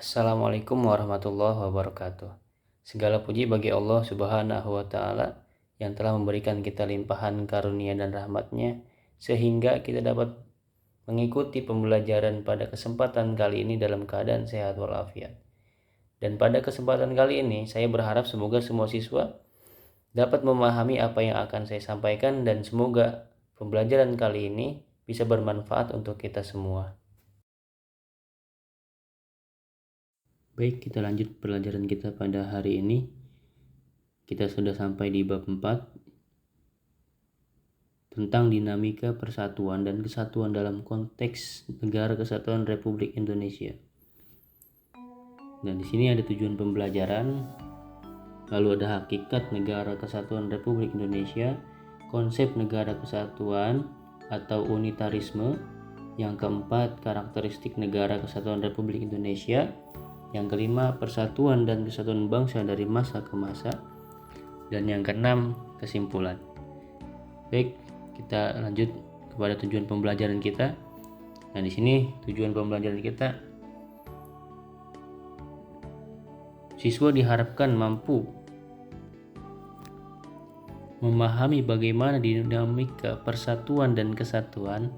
Assalamualaikum warahmatullahi wabarakatuh. Segala puji bagi Allah Subhanahu wa Ta'ala yang telah memberikan kita limpahan karunia dan rahmat-Nya sehingga kita dapat mengikuti pembelajaran pada kesempatan kali ini dalam keadaan sehat walafiat. Dan pada kesempatan kali ini saya berharap semoga semua siswa dapat memahami apa yang akan saya sampaikan dan semoga pembelajaran kali ini bisa bermanfaat untuk kita semua. Baik, kita lanjut pelajaran kita pada hari ini. Kita sudah sampai di bab 4 tentang dinamika persatuan dan kesatuan dalam konteks Negara Kesatuan Republik Indonesia. Dan di sini ada tujuan pembelajaran, lalu ada hakikat Negara Kesatuan Republik Indonesia, konsep Negara Kesatuan atau unitarisme, yang keempat karakteristik Negara Kesatuan Republik Indonesia, yang kelima persatuan dan kesatuan bangsa dari masa ke masa, dan yang keenam kesimpulan. Baik, kita lanjut kepada tujuan pembelajaran kita. Nah, di sini tujuan pembelajaran kita, siswa diharapkan mampu memahami bagaimana dinamika persatuan dan kesatuan.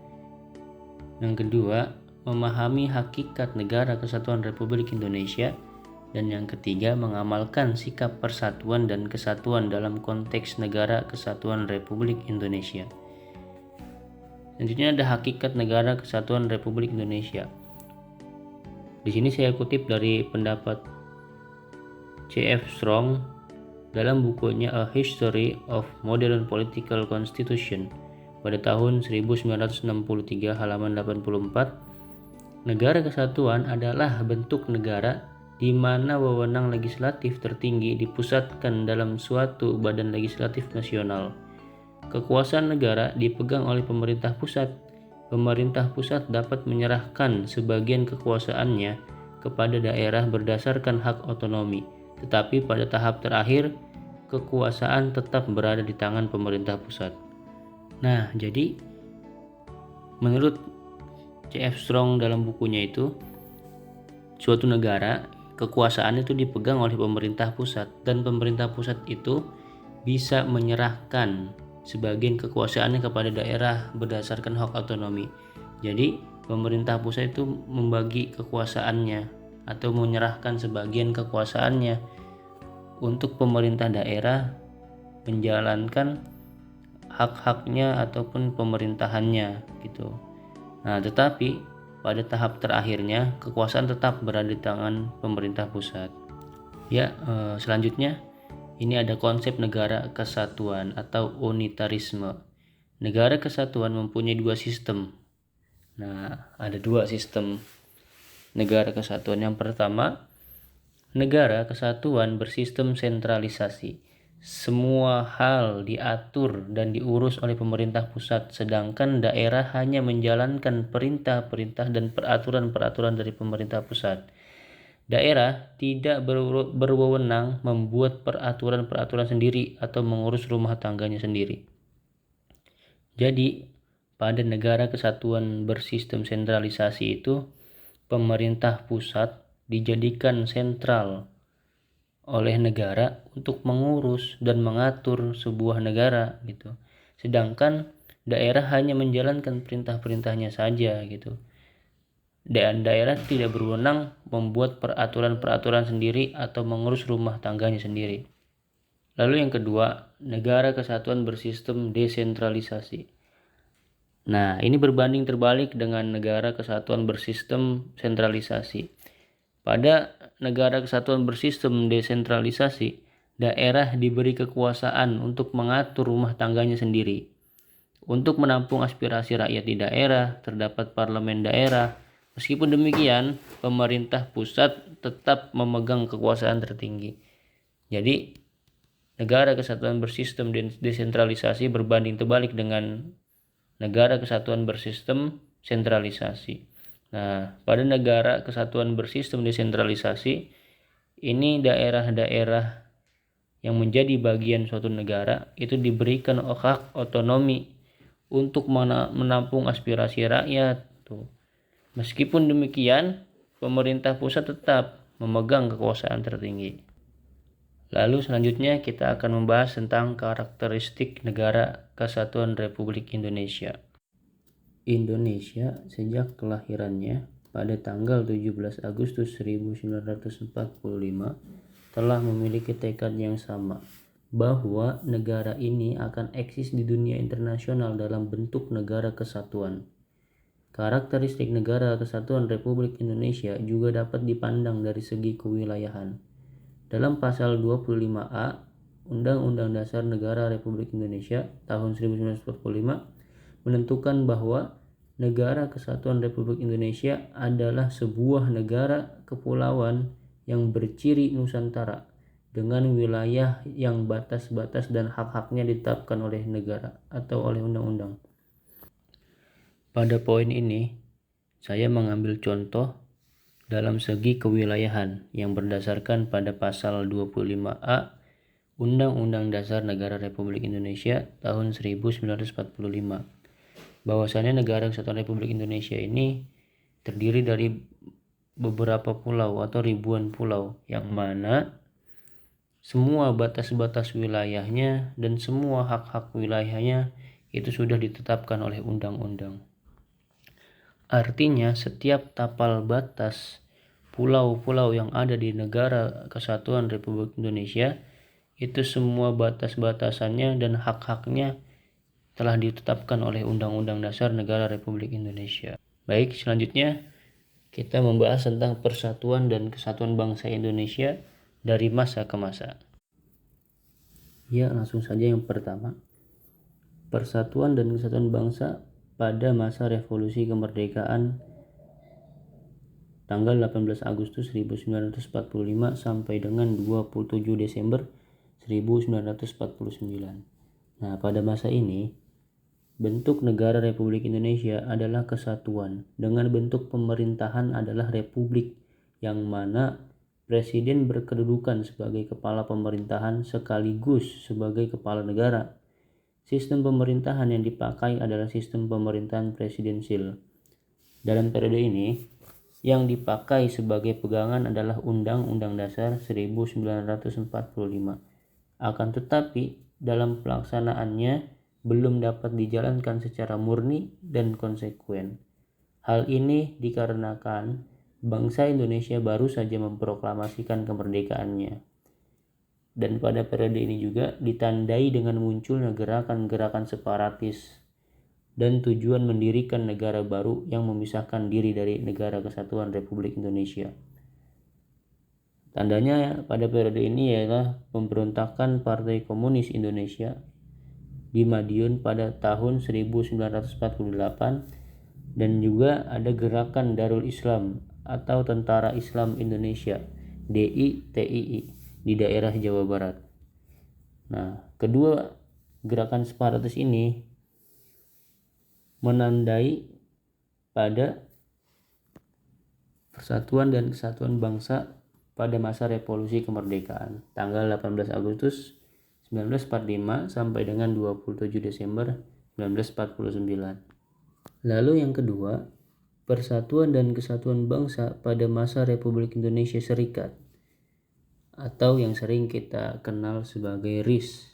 Yang kedua, memahami hakikat Negara Kesatuan Republik Indonesia. Dan yang ketiga, mengamalkan sikap persatuan dan kesatuan dalam konteks Negara Kesatuan Republik Indonesia. Selanjutnya ada hakikat Negara Kesatuan Republik Indonesia. Di sini saya kutip dari pendapat C.F. Strong dalam bukunya A History of Modern Political Constitution pada tahun 1963 halaman 84. Negara kesatuan adalah bentuk negara di mana wewenang legislatif tertinggi dipusatkan dalam suatu badan legislatif nasional. Kekuasaan negara dipegang oleh pemerintah pusat. Pemerintah pusat dapat menyerahkan sebagian kekuasaannya kepada daerah berdasarkan hak otonomi, tetapi pada tahap terakhir kekuasaan tetap berada di tangan pemerintah pusat. Nah, jadi menurut C.F. Strong dalam bukunya itu, suatu negara kekuasaan itu dipegang oleh pemerintah pusat, dan pemerintah pusat itu bisa menyerahkan sebagian kekuasaannya kepada daerah berdasarkan hak otonomi. Jadi pemerintah pusat itu membagi kekuasaannya atau menyerahkan sebagian kekuasaannya untuk pemerintah daerah menjalankan hak-haknya ataupun pemerintahannya gitu. Nah, tetapi pada tahap terakhirnya kekuasaan tetap berada di tangan pemerintah pusat. Selanjutnya ini ada konsep negara kesatuan atau unitarisme. Negara kesatuan mempunyai dua sistem. Nah, ada dua sistem negara kesatuan. Yang pertama, negara kesatuan bersistem sentralisasi. Semua hal diatur dan diurus oleh pemerintah pusat, sedangkan daerah hanya menjalankan perintah-perintah dan peraturan-peraturan dari pemerintah pusat. Daerah tidak berwenang membuat peraturan-peraturan sendiri atau mengurus rumah tangganya sendiri. Jadi, pada negara kesatuan bersistem sentralisasi itu, pemerintah pusat dijadikan sentral oleh negara untuk mengurus dan mengatur sebuah negara gitu. Sedangkan daerah hanya menjalankan perintah-perintahnya saja gitu. Dan daerah tidak berwenang membuat peraturan-peraturan sendiri atau mengurus rumah tangganya sendiri. Lalu yang kedua, negara kesatuan bersistem desentralisasi. Nah, ini berbanding terbalik dengan negara kesatuan bersistem sentralisasi. Pada negara kesatuan bersistem desentralisasi, daerah diberi kekuasaan untuk mengatur rumah tangganya sendiri. Untuk menampung aspirasi rakyat di daerah, terdapat parlemen daerah. Meskipun demikian, pemerintah pusat tetap memegang kekuasaan tertinggi. Jadi, negara kesatuan bersistem desentralisasi berbanding terbalik dengan negara kesatuan bersistem sentralisasi. Nah, pada negara kesatuan bersistem desentralisasi, ini daerah-daerah yang menjadi bagian suatu negara itu diberikan hak otonomi untuk menampung aspirasi rakyat. Meskipun demikian, pemerintah pusat tetap memegang kekuasaan tertinggi. Lalu selanjutnya kita akan membahas tentang karakteristik Negara Kesatuan Republik Indonesia. Indonesia sejak kelahirannya pada tanggal 17 Agustus 1945 telah memiliki tekad yang sama bahwa negara ini akan eksis di dunia internasional dalam bentuk negara kesatuan. Karakteristik Negara Kesatuan Republik Indonesia juga dapat dipandang dari segi kewilayahan. Dalam pasal 25A Undang-Undang Dasar Negara Republik Indonesia tahun 1945 menentukan bahwa Negara Kesatuan Republik Indonesia adalah sebuah negara kepulauan yang berciri Nusantara dengan wilayah yang batas-batas dan hak-haknya ditetapkan oleh negara atau oleh undang-undang. Pada poin ini, saya mengambil contoh dalam segi kewilayahan yang berdasarkan pada pasal 25A Undang-Undang Dasar Negara Republik Indonesia tahun 1945. Bahwasannya Negara Kesatuan Republik Indonesia ini terdiri dari beberapa pulau atau ribuan pulau yang mana semua batas-batas wilayahnya dan semua hak-hak wilayahnya itu sudah ditetapkan oleh undang-undang. Artinya setiap tapal batas pulau-pulau yang ada di Negara Kesatuan Republik Indonesia itu semua batas-batasannya dan hak-haknya telah ditetapkan oleh Undang-Undang Dasar Negara Republik Indonesia. Baik, selanjutnya kita membahas tentang persatuan dan kesatuan bangsa Indonesia dari masa ke masa. Ya, langsung saja yang pertama. Persatuan dan kesatuan bangsa pada masa revolusi kemerdekaan tanggal 18 Agustus 1945 sampai dengan 27 Desember 1949. Nah, pada masa ini bentuk negara Republik Indonesia adalah kesatuan dengan bentuk pemerintahan adalah republik yang mana presiden berkedudukan sebagai kepala pemerintahan sekaligus sebagai kepala negara. Sistem pemerintahan yang dipakai adalah sistem pemerintahan presidensil. Dalam periode ini, yang dipakai sebagai pegangan adalah Undang-Undang Dasar 1945. Akan tetapi, dalam pelaksanaannya belum dapat dijalankan secara murni dan konsekuen. Hal ini dikarenakan bangsa Indonesia baru saja memproklamasikan kemerdekaannya. Dan pada periode ini juga ditandai dengan munculnya gerakan-gerakan separatis dan tujuan mendirikan negara baru yang memisahkan diri dari Negara Kesatuan Republik Indonesia. Tandanya pada periode ini ialah pemberontakan Partai Komunis Indonesia di Madiun pada tahun 1948 dan juga ada gerakan Darul Islam atau Tentara Islam Indonesia DITII di daerah Jawa Barat. Nah, kedua gerakan separatis ini menandai pada persatuan dan kesatuan bangsa pada masa revolusi kemerdekaan tanggal 18 Agustus 1945 sampai dengan 27 Desember 1949. Lalu yang kedua, persatuan dan kesatuan bangsa pada masa Republik Indonesia Serikat atau yang sering kita kenal sebagai RIS.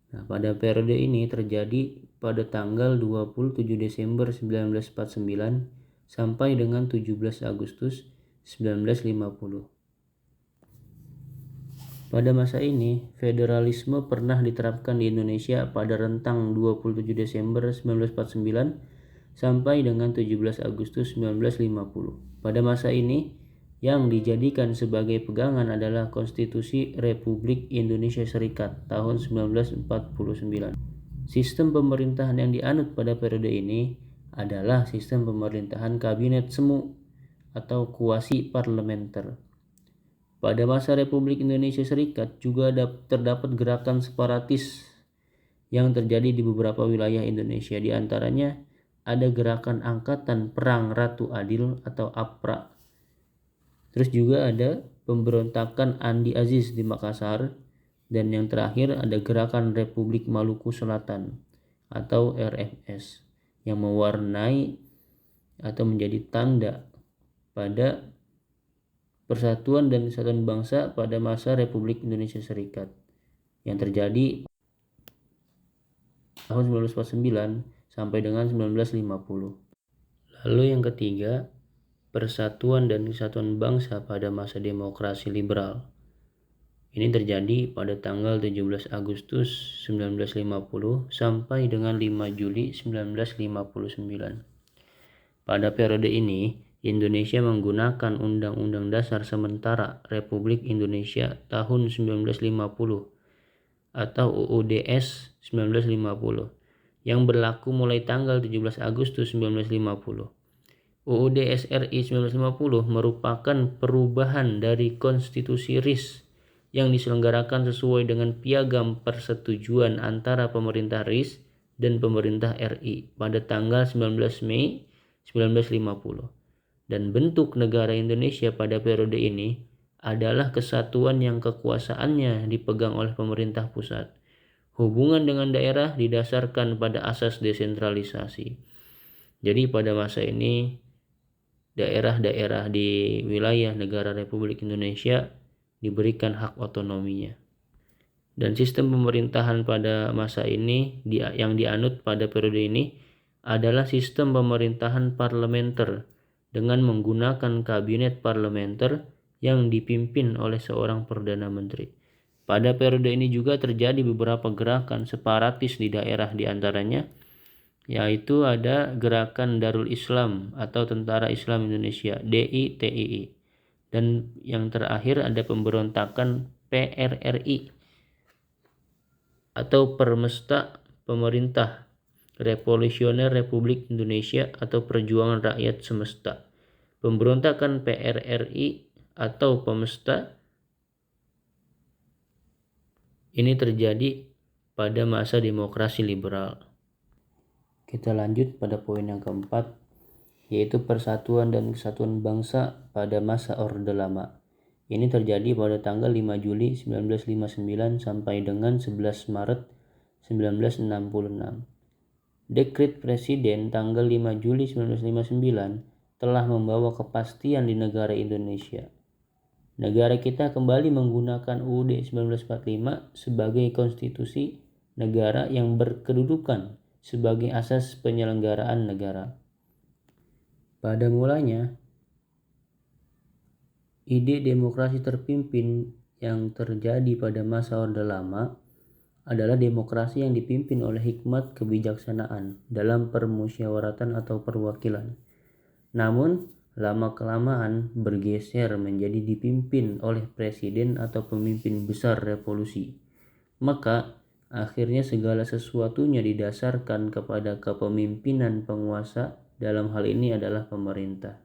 Nah, pada periode ini terjadi pada tanggal 27 Desember 1949 sampai dengan 17 Agustus 1950. Pada masa ini, federalisme pernah diterapkan di Indonesia pada rentang 27 Desember 1949 sampai dengan 17 Agustus 1950. Pada masa ini, yang dijadikan sebagai pegangan adalah Konstitusi Republik Indonesia Serikat tahun 1949. Sistem pemerintahan yang dianut pada periode ini adalah sistem pemerintahan kabinet semu atau kuasi parlementer. Pada masa Republik Indonesia Serikat juga terdapat gerakan separatis yang terjadi di beberapa wilayah Indonesia. Di antaranya ada gerakan Angkatan Perang Ratu Adil atau APRA. Terus juga ada pemberontakan Andi Aziz di Makassar, dan yang terakhir ada gerakan Republik Maluku Selatan atau RMS yang mewarnai atau menjadi tanda pada Persatuan dan Kesatuan Bangsa pada masa Republik Indonesia Serikat yang terjadi tahun 1949 sampai dengan 1950. Lalu yang ketiga, Persatuan dan Kesatuan Bangsa pada masa demokrasi liberal. Ini terjadi pada tanggal 17 Agustus 1950 sampai dengan 5 Juli 1959. Pada periode ini, Indonesia menggunakan Undang-Undang Dasar Sementara Republik Indonesia tahun 1950 atau UUDS 1950 yang berlaku mulai tanggal 17 Agustus 1950. UUDS RI 1950 merupakan perubahan dari Konstitusi RIS yang diselenggarakan sesuai dengan piagam persetujuan antara pemerintah RIS dan pemerintah RI pada tanggal 19 Mei 1950. Dan bentuk negara Indonesia pada periode ini adalah kesatuan yang kekuasaannya dipegang oleh pemerintah pusat. Hubungan dengan daerah didasarkan pada asas desentralisasi. Jadi pada masa ini daerah-daerah di wilayah negara Republik Indonesia diberikan hak otonominya. Dan sistem pemerintahan pada masa ini yang dianut pada periode ini adalah sistem pemerintahan parlementer dengan menggunakan kabinet parlementer yang dipimpin oleh seorang perdana menteri. Pada periode ini juga terjadi beberapa gerakan separatis di daerah, diantaranya yaitu ada Gerakan Darul Islam atau Tentara Islam Indonesia (DITII), dan yang terakhir ada pemberontakan PRRI atau Permesta Pemerintah Revolusioner Republik Indonesia atau Perjuangan Rakyat Semesta. Pemberontakan PRRI atau Pemesta ini terjadi pada masa demokrasi liberal. Kita lanjut pada poin yang keempat, yaitu Persatuan dan Kesatuan Bangsa pada masa Orde Lama. Ini terjadi pada tanggal 5 Juli 1959 sampai dengan 11 Maret 1966. Dekret Presiden tanggal 5 Juli 1959 telah membawa kepastian di negara Indonesia. Negara kita kembali menggunakan UUD 1945 sebagai konstitusi negara yang berkedudukan sebagai asas penyelenggaraan negara. Pada mulanya, ide demokrasi terpimpin yang terjadi pada masa Orde Lama adalah demokrasi yang dipimpin oleh hikmat kebijaksanaan dalam permusyawaratan atau perwakilan. Namun, lama-kelamaan bergeser menjadi dipimpin oleh presiden atau pemimpin besar revolusi. Maka, akhirnya segala sesuatunya didasarkan kepada kepemimpinan penguasa, dalam hal ini adalah pemerintah.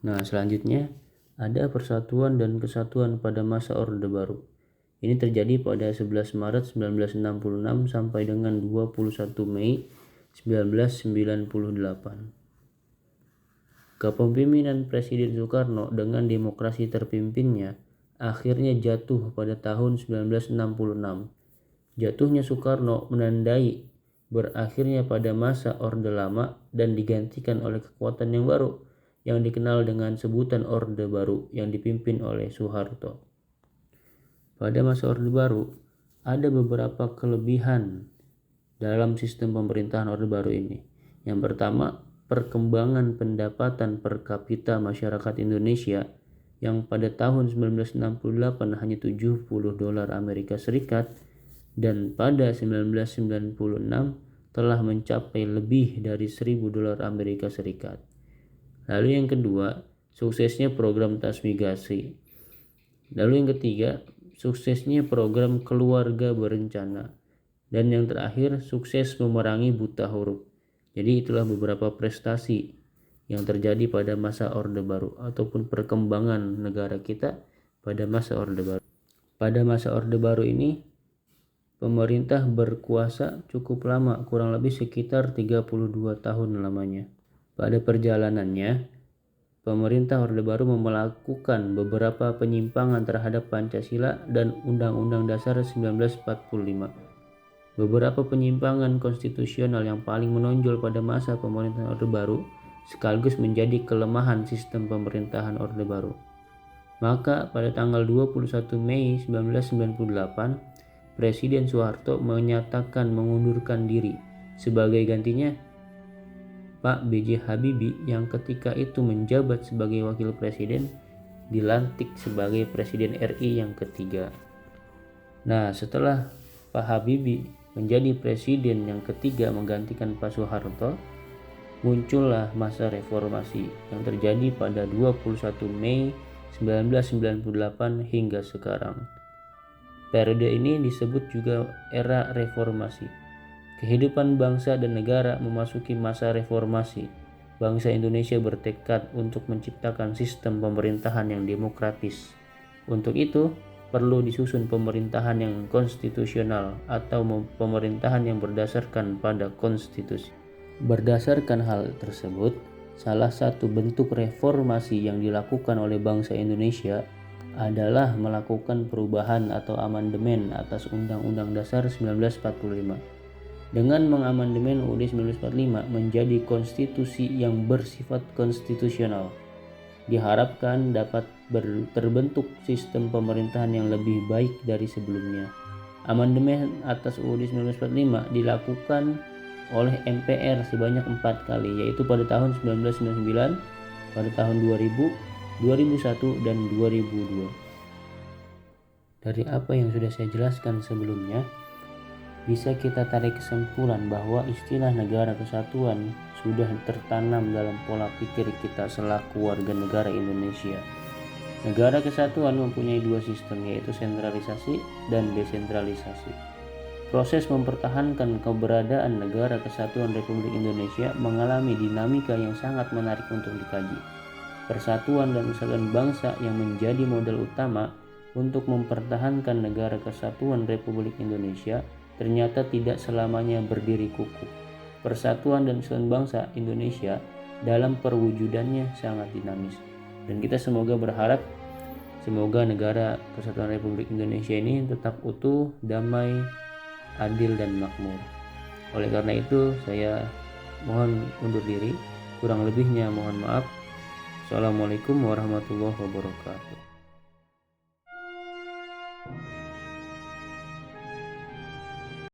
Nah, selanjutnya ada Persatuan dan Kesatuan pada masa Orde Baru. Ini terjadi pada 11 Maret 1966 sampai dengan 21 Mei 1998. Kepemimpinan Presiden Soekarno dengan demokrasi terpimpinnya akhirnya jatuh pada tahun 1966. Jatuhnya Soekarno menandai berakhirnya pada masa Orde Lama dan digantikan oleh kekuatan yang baru yang dikenal dengan sebutan Orde Baru yang dipimpin oleh Soeharto. Pada masa Orde Baru, ada beberapa kelebihan dalam sistem pemerintahan Orde Baru ini. Yang pertama, perkembangan pendapatan per kapita masyarakat Indonesia yang pada tahun 1968 hanya $70 Amerika Serikat dan pada 1996 telah mencapai lebih dari $1.000 Amerika Serikat. Lalu yang kedua, suksesnya program transmigrasi. Lalu yang ketiga, suksesnya program keluarga berencana. Dan yang terakhir, sukses memerangi buta huruf. Jadi itulah beberapa prestasi yang terjadi pada masa Orde Baru ataupun perkembangan negara kita pada masa Orde Baru. Pada masa Orde Baru ini, pemerintah berkuasa cukup lama, kurang lebih sekitar 32 tahun lamanya. Pada perjalanannya, pemerintah Orde Baru melakukan beberapa penyimpangan terhadap Pancasila dan Undang-Undang Dasar 1945. Beberapa penyimpangan konstitusional yang paling menonjol pada masa pemerintahan Orde Baru sekaligus menjadi kelemahan sistem pemerintahan Orde Baru. Maka pada tanggal 21 Mei 1998, Presiden Soeharto menyatakan mengundurkan diri. Sebagai gantinya, Pak B.J. Habibie yang ketika itu menjabat sebagai wakil presiden dilantik sebagai Presiden RI yang ketiga. Nah, setelah Pak Habibie menjadi presiden yang ketiga menggantikan Pak Soeharto, muncullah masa reformasi yang terjadi pada 21 Mei 1998 hingga sekarang. Periode ini disebut juga era reformasi. Kehidupan bangsa dan negara memasuki masa reformasi. Bangsa Indonesia bertekad untuk menciptakan sistem pemerintahan yang demokratis. Untuk itu, perlu disusun pemerintahan yang konstitusional atau pemerintahan yang berdasarkan pada konstitusi. Berdasarkan hal tersebut, salah satu bentuk reformasi yang dilakukan oleh bangsa Indonesia adalah melakukan perubahan atau amandemen atas Undang-Undang Dasar 1945. Dengan mengamandemen UUD 1945 menjadi konstitusi yang bersifat konstitusional, diharapkan dapat terbentuk sistem pemerintahan yang lebih baik dari sebelumnya. Amandemen atas UUD 1945 dilakukan oleh MPR sebanyak 4 kali, yaitu pada tahun 1999, pada tahun 2000, 2001, dan 2002. Dari apa yang sudah saya jelaskan sebelumnya, bisa kita tarik kesimpulan bahwa istilah negara kesatuan sudah tertanam dalam pola pikir kita selaku warga negara Indonesia. Negara kesatuan mempunyai dua sistem, yaitu sentralisasi dan desentralisasi. Proses mempertahankan keberadaan Negara Kesatuan Republik Indonesia mengalami dinamika yang sangat menarik untuk dikaji. Persatuan dan kesatuan bangsa yang menjadi modal utama untuk mempertahankan Negara Kesatuan Republik Indonesia ternyata tidak selamanya berdiri kukuh. Persatuan dan kesatuan bangsa Indonesia dalam perwujudannya sangat dinamis. Dan kita semoga berharap semoga Negara Kesatuan Republik Indonesia ini tetap utuh, damai, adil, dan makmur. Oleh karena itu saya mohon undur diri, kurang lebihnya mohon maaf. Assalamualaikum warahmatullahi wabarakatuh.